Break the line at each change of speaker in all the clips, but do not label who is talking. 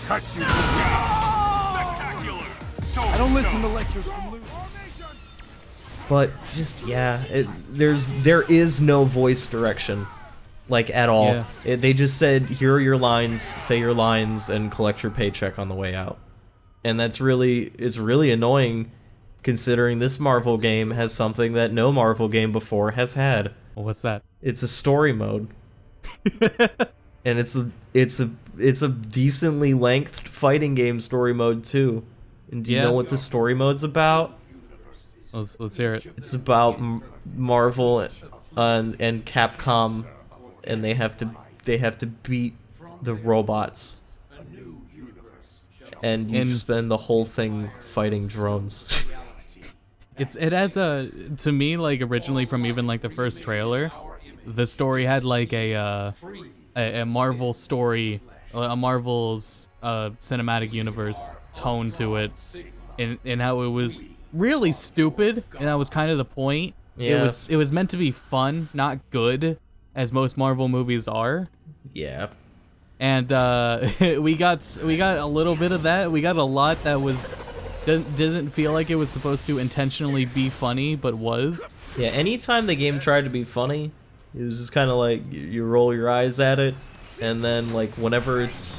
cut you to Spectacular! I don't listen to lectures from losers.
But just, yeah, there is no voice direction, like, at all.
Yeah.
They just said, here are your lines, say your lines, and collect your paycheck on the way out. And it's really annoying, considering this Marvel game has something that no Marvel game before has had.
Well, what's that?
It's a story mode. And it's a decently lengthed fighting game story mode too. And do you know what the story mode's about?
Let's hear it.
It's about Marvel and Capcom, and they have to beat the robots. And you spend the whole thing fighting drones.
It has to me, like, originally from even like the first trailer, the story had like a Marvel story, a Marvel's cinematic universe tone to it, and how it was really stupid, and that was kind of the point.
Yeah.
It was meant to be fun, not good, as most Marvel movies are.
Yeah.
And we got a little bit of that. We got a lot that didn't feel like it was supposed to intentionally be funny, but was.
Yeah, anytime the game tried to be funny, it was just kind of like you roll your eyes at it, and then like whenever it's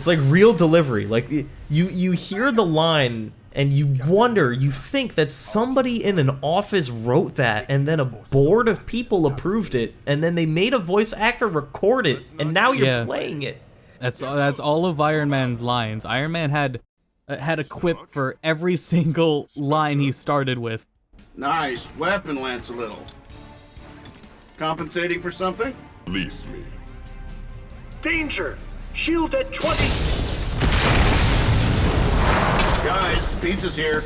like real delivery. Like you hear the line and you wonder, you think that somebody in an office wrote that, and then a board of people approved it, and then they made a voice actor record it, and now you're playing it.
That's all of Iron Man's lines. Iron Man had a quip for every single line he started with.
Nice weapon, Lance a little. Compensating for something?
Release me.
Danger! Shield at 20!
Guys, the pizza's here.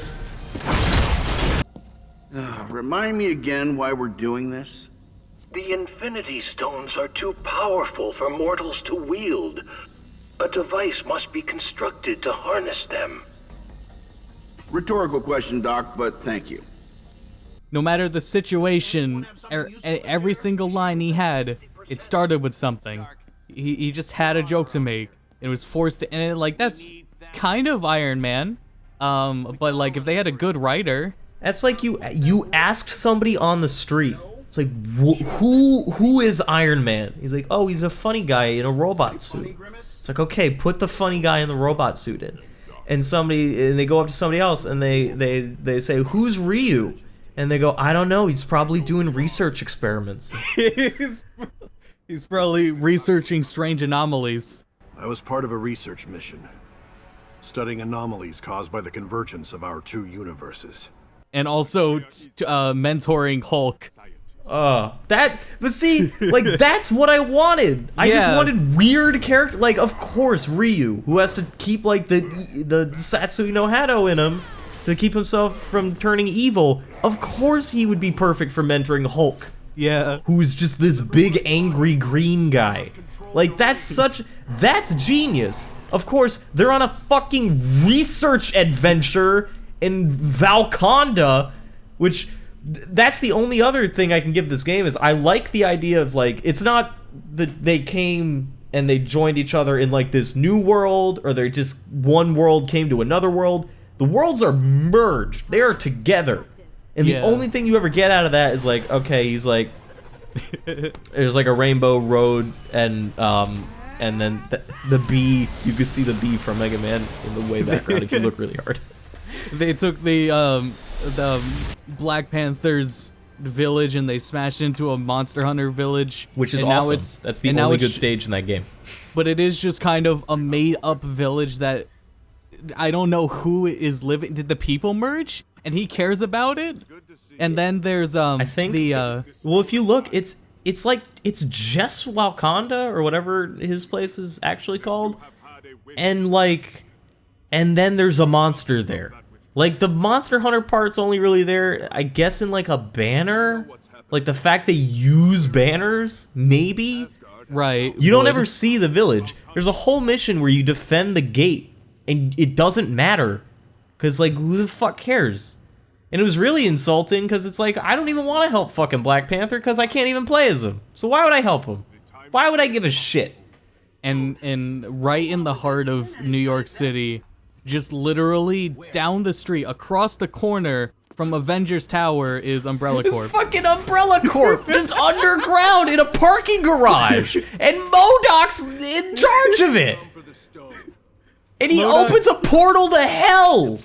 Remind me again why we're doing this?
The Infinity Stones are too powerful for mortals to wield. A device must be constructed to harness them.
Rhetorical question, Doc, but thank you.
No matter the situation, every single line he had, it started with something. He just had a joke to make. It was forced to, and like that's kind of Iron Man. But like if they had a good writer,
that's like you asked somebody on the street. It's like who is Iron Man? He's like, oh, he's a funny guy in a robot suit. It's like, okay, put the funny guy in the robot suit in. And they go up to somebody else and they say, who's Ryu? And they go, I don't know, he's probably doing research experiments.
He's probably researching strange anomalies.
I was part of a research mission, studying anomalies caused by the convergence of our two universes.
And also mentoring Hulk.
But see, like, that's what I wanted. I just wanted weird character, like, of course, Ryu, who has to keep, like, the Satsui no Hado in him to keep himself from turning evil. Of course he would be perfect for mentoring Hulk.
Yeah.
Who's just this big, angry green guy. Like, that's genius. Of course, they're on a fucking research adventure in Valconda, which... That's the only other thing I can give this game is I like the idea of, like, it's not that they came and they joined each other in, like, this new world, or they're just one world came to another world. The worlds are merged. They are together. And the only thing you ever get out of that is, like, okay, he's like, there's, like, a rainbow road, and then the bee, you can see the bee from Mega Man in the way background if you look really hard.
They took the Black Panther's village and they smashed into a Monster Hunter village,
which is awesome. That's the only good stage in that game.
But it is just kind of a made-up village that I don't know who is living. Did the people merge? And he cares about it. And then there's
I think well, if you look, it's like it's just Wakanda or whatever his place is actually called, and then there's a monster there. Like, the Monster Hunter part's only really there, I guess, in, like, a banner? Like, the fact they use banners? Maybe?
Right.
You don't ever see the village. There's a whole mission where you defend the gate, and it doesn't matter. Because, like, who the fuck cares? And it was really insulting, because it's like, I don't even want to help fucking Black Panther, because I can't even play as him. So why would I help him? Why would I give a shit?
and right in the heart of New York City, just literally down the street, across the corner from Avengers Tower is Umbrella
This
Corp.
fucking Umbrella Corp just underground in a parking garage, and MODOK's in charge of it. And he opens a portal to hell,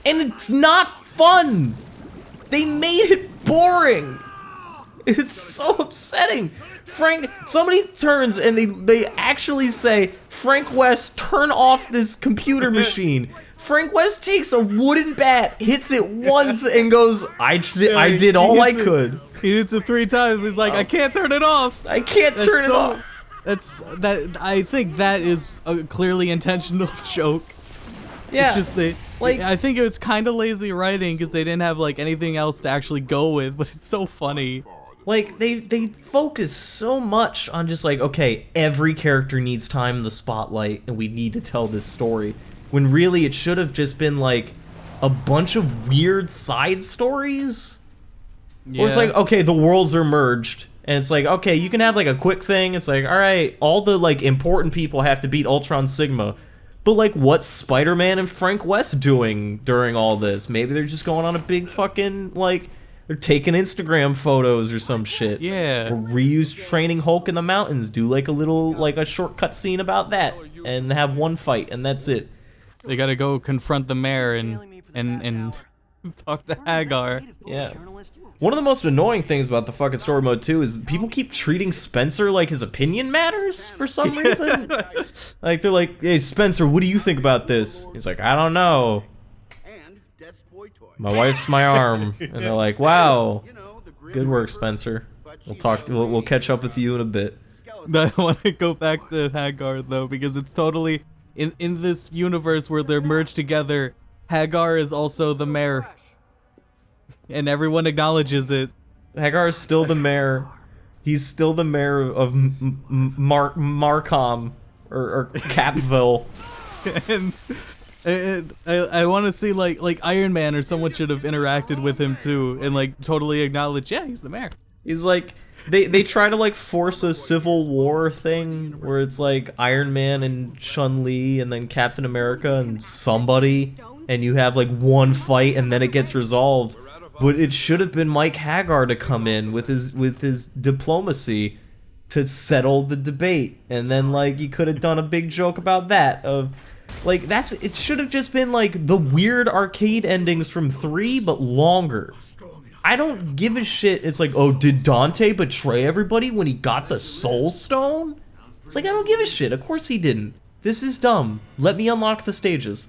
and it's not fun. They made it boring. It's so upsetting. Somebody turns and they actually say, Frank West, turn off this computer machine. Frank West takes a wooden bat, hits it once, and goes, I did all I could.
He hits it 3 times. He's like, I can't turn it off.
I can't turn it off.
I think that is a clearly intentional joke.
Yeah.
It's just I think it was kind of lazy writing because they didn't have like anything else to actually go with, but it's so funny.
Like, they focus so much on just like, okay, every character needs time in the spotlight and we need to tell this story. When really it should have just been like a bunch of weird side stories. Yeah. Or it's like, okay, the worlds are merged. And it's like, okay, you can have like a quick thing. It's like, alright, all the like important people have to beat Ultron Sigma. But like, what's Spider-Man and Frank West doing during all this? Maybe they're just going on a big fucking, like, they're taking Instagram photos or some shit.
Yeah.
Or reuse training Hulk in the mountains. Do like a little, like a shortcut scene about that. And have one fight, and that's it.
They gotta go confront the mayor and talk to Hagar.
Yeah. One of the most annoying things about the fucking story mode too is people keep treating Spencer like his opinion matters for some reason. Like they're like, hey Spencer, what do you think about this? He's like, I don't know. My wife's my arm. And they're like, wow. Good work, Spencer. We'll catch up with you in a bit.
I want to go back to Hagar though, because it's totally in this universe where they're merged together, Hagar is also the mayor. And everyone acknowledges it.
Hagar is still the mayor. He's still the mayor of Markham or Capville.
And I want to see like Iron Man or someone should have interacted with him too and like totally acknowledge, yeah, he's the mayor.
He's like, they try to like force a Civil War thing where it's like Iron Man and Chun-Li and then Captain America and somebody, and you have like one fight and then it gets resolved. But it should have been Mike Hagar to come in with his diplomacy to settle the debate, and then like he could have done a big joke about that. Of like it should have just been like the weird arcade endings from 3, but longer. I don't give a shit. It's like, oh, did Dante betray everybody when he got the Soul Stone? It's like, I don't give a shit. Of course he didn't. This is dumb. Let me unlock the stages.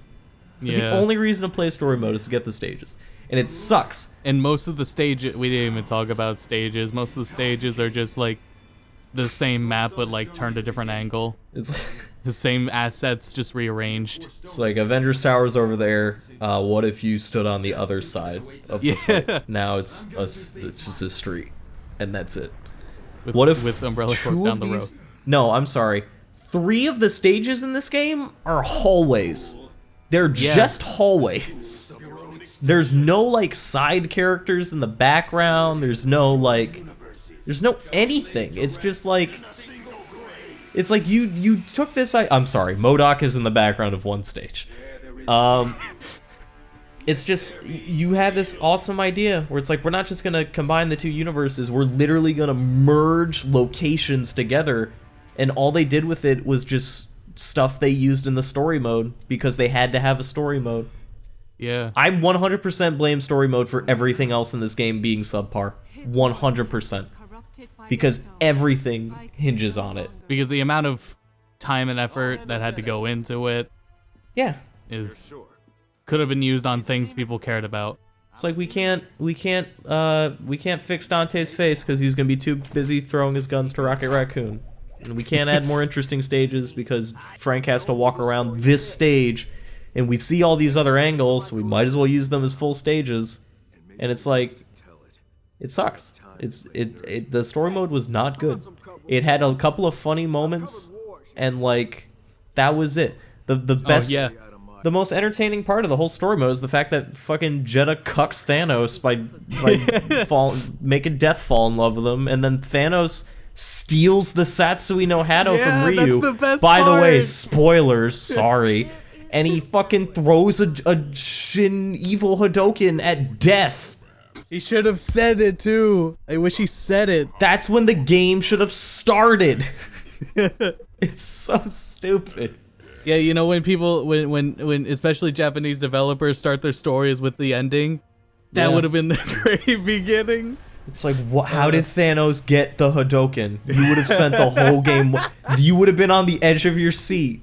It's the only reason to play story mode is to get the stages. And it sucks.
And most of the stages, we didn't even talk about stages. Most of the stages are just like the same map, but like turned a different angle. It's the same assets, just rearranged.
It's like Avengers Tower's over there. What if you stood on the other side of the fight? Now it's just a street, and that's it. What if
with Umbrella Corp down the road?
No, I'm sorry. 3 of the stages in this game are hallways. They're just hallways. There's no like side characters in the background. There's no anything. It's just like, it's like you took this. I'm sorry, MODOK is in the background of one stage. It's just, you had this awesome idea where it's like, we're not just gonna combine the 2 universes. We're literally gonna merge locations together, and all they did with it was just stuff they used in the story mode because they had to have a story mode.
Yeah.
I 100% blame story mode for everything else in this game being subpar. 100%. Because everything hinges on it.
Because the amount of time and effort that had to go into it, could have been used on things people cared about.
It's like we can't fix Dante's face because he's gonna be too busy throwing his guns to Rocket Raccoon. And we can't add more interesting stages because Frank has to walk around this stage. And we see all these other angles, so we might as well use them as full stages. And it's like, it sucks. The story mode was not good. It had a couple of funny moments, and like, that was it. The best, the most entertaining part of the whole story mode is the fact that fucking Jeddah cucks Thanos by making Death fall in love with him, and then Thanos steals the Satsui no Hado
Yeah,
from Ryu.
that's the best
By the way,
part.
spoilers, sorry. And he fucking throws a Shin Evil Hadoken at death.
He should have said it too. I wish he said it.
That's when the game should have started. It's so stupid.
Yeah, you know when people, when especially Japanese developers start their stories with the ending, that
Yeah.
would have been the great beginning.
It's like, how did Thanos get the Hadoken? You would have spent the whole game. You would have been on the edge of your seat.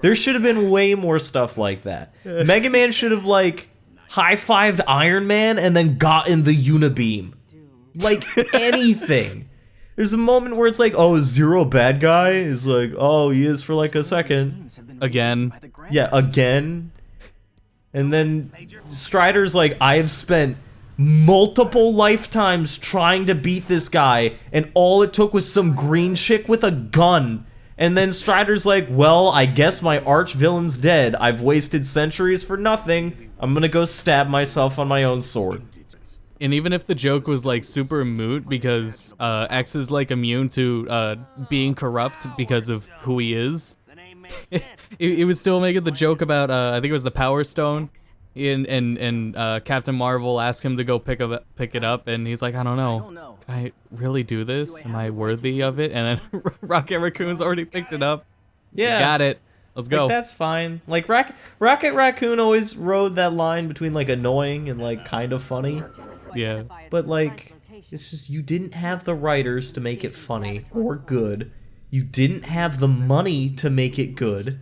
There should have been way more stuff like that. Mega Man should have, like, high-fived Iron Man and then gotten the Unibeam. Like, anything. There's a moment where it's like, oh, is Zero a bad guy? It's like, oh, he is for like a second.
Again.
Yeah, again. And then Strider's like, I have spent multiple lifetimes trying to beat this guy, and all it took was some green chick with a gun. And then Strider's like, well, I guess my arch villain's dead. I've wasted centuries for nothing. I'm gonna go stab myself on my own sword.
And even if the joke was like super moot because X is like immune to being corrupt because of who he is, it would still make it the joke about I think it was the Power Stone, and Captain Marvel asked him to go pick it up, and he's like, I don't know, can I really do this? Am I worthy of it? And then Rocket Raccoon's already picked it up.
Yeah.
Got it. Let's go.
Like, that's fine. Like, Rocket Raccoon always rode that line between, like, annoying and, like, kind of funny.
Yeah.
But, like, it's just, you didn't have the writers to make it funny or good. You didn't have the money to make it good.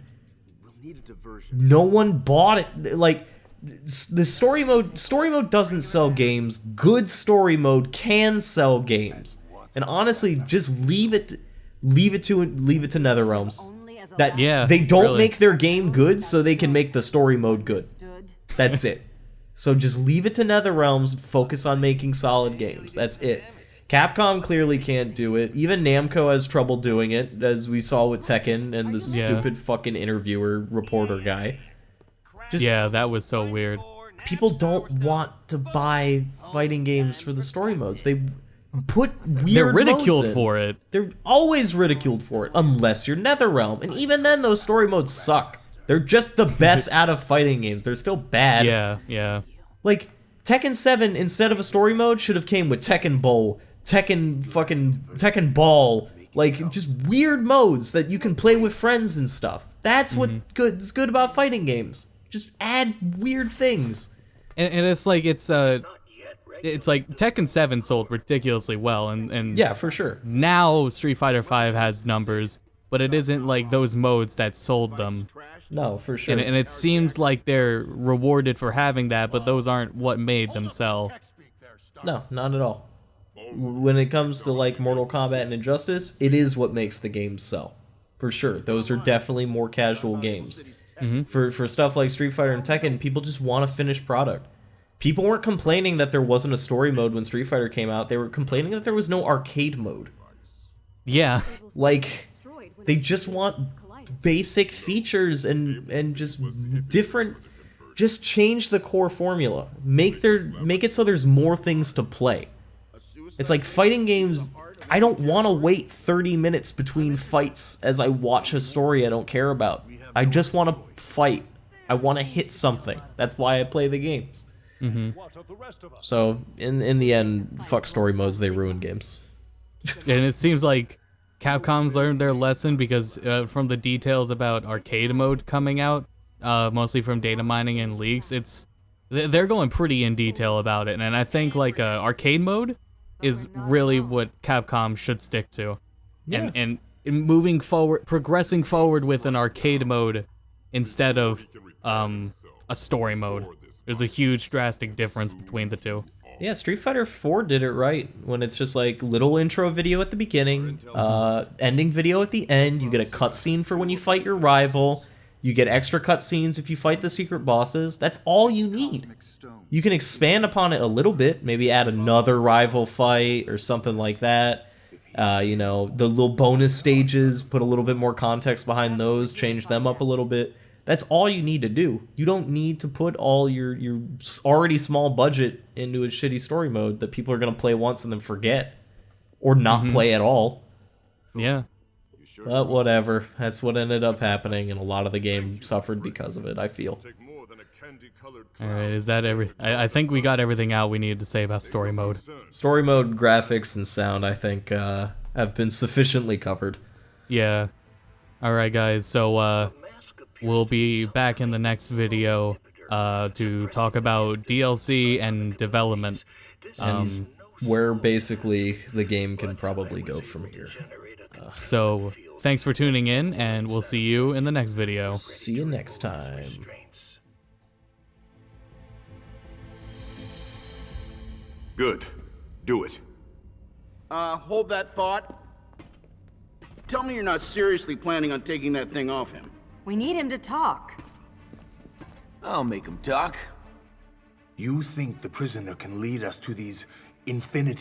No one bought it. Like, the story mode doesn't sell games. Good story mode can sell games. And honestly, just leave it to NetherRealms. That they don't
really.
make their game good so they can make the story mode good. That's it. So just leave it to NetherRealms, focus on making solid games. That's it. Capcom clearly can't do it. Even Namco has trouble doing it, as we saw with Tekken and the stupid fucking interviewer reporter guy. Just,
Yeah, that was so weird.
people don't want to buy fighting games for the story modes. They put weird
They're ridiculed
modes in.
for it.
They're always ridiculed for it, unless you're NetherRealm. And even then, those story modes suck. They're just the best out of fighting games. They're still bad.
Yeah.
Like, Tekken 7, instead of a story mode, should have came with Tekken Bowl, Tekken Ball, like, just weird modes that you can play with friends and stuff. That's what is good about fighting games. Just add weird things.
And it's like it's like Tekken 7 sold ridiculously well, and
Yeah, for sure.
now Street Fighter 5 has numbers, but it isn't like those modes that sold them.
No, for sure.
And it seems like they're rewarded for having that, but those aren't what made them sell.
No, not at all. When it comes to, like, Mortal Kombat and Injustice, it is what makes the games sell. For sure. Those are definitely more casual games. For stuff like Street Fighter and Tekken, people just want a finished product. People weren't complaining that there wasn't a story mode when Street Fighter came out. They were complaining that there was no arcade mode.
Yeah.
Like, they just want basic features and just different... Just change the core formula. Make it so there's more things to play. It's like fighting games, I don't want to wait 30 minutes between fights as I watch a story I don't care about. I just want to fight. I want to hit something. That's why I play the games. So, in the end, fuck story modes, they ruin games.
And it seems like Capcom's learned their lesson because from the details about arcade mode coming out, mostly from data mining and leaks, they're going pretty in detail about it. And I think like arcade mode is really what Capcom should stick to.
Yeah.
And moving forward, progressing forward with an arcade mode instead of a story mode. There's a huge drastic difference between the two.
Yeah, Street Fighter 4 did it right when it's just like little intro video at the beginning, ending video at the end, you get a cutscene for when you fight your rival, you get extra cutscenes if you fight the secret bosses. That's all you need. You can expand upon it a little bit, maybe add another rival fight or something like that. You know, the little bonus stages, put a little bit more context behind those, change them up a little bit. That's all you need to do. You don't need to put all your already small budget into a shitty story mode that people are going to play once and then forget. Or not play at all.
Yeah.
But whatever. That's what ended up happening, and a lot of the game suffered because of it, I feel.
Alright, is that I think we got everything out we needed to say about story mode.
Story mode, graphics, and sound, I think, have been sufficiently covered.
Yeah. Alright guys, so we'll be back in the next video to talk about DLC and development.
Where basically the game can probably go from here.
So thanks for tuning in, and we'll see you in the next video.
See you next time.
Good. Do it.
Hold that thought. Tell me you're not seriously planning on taking that thing off him.
We need him to talk.
I'll make him talk. You think the prisoner can lead us to these infinity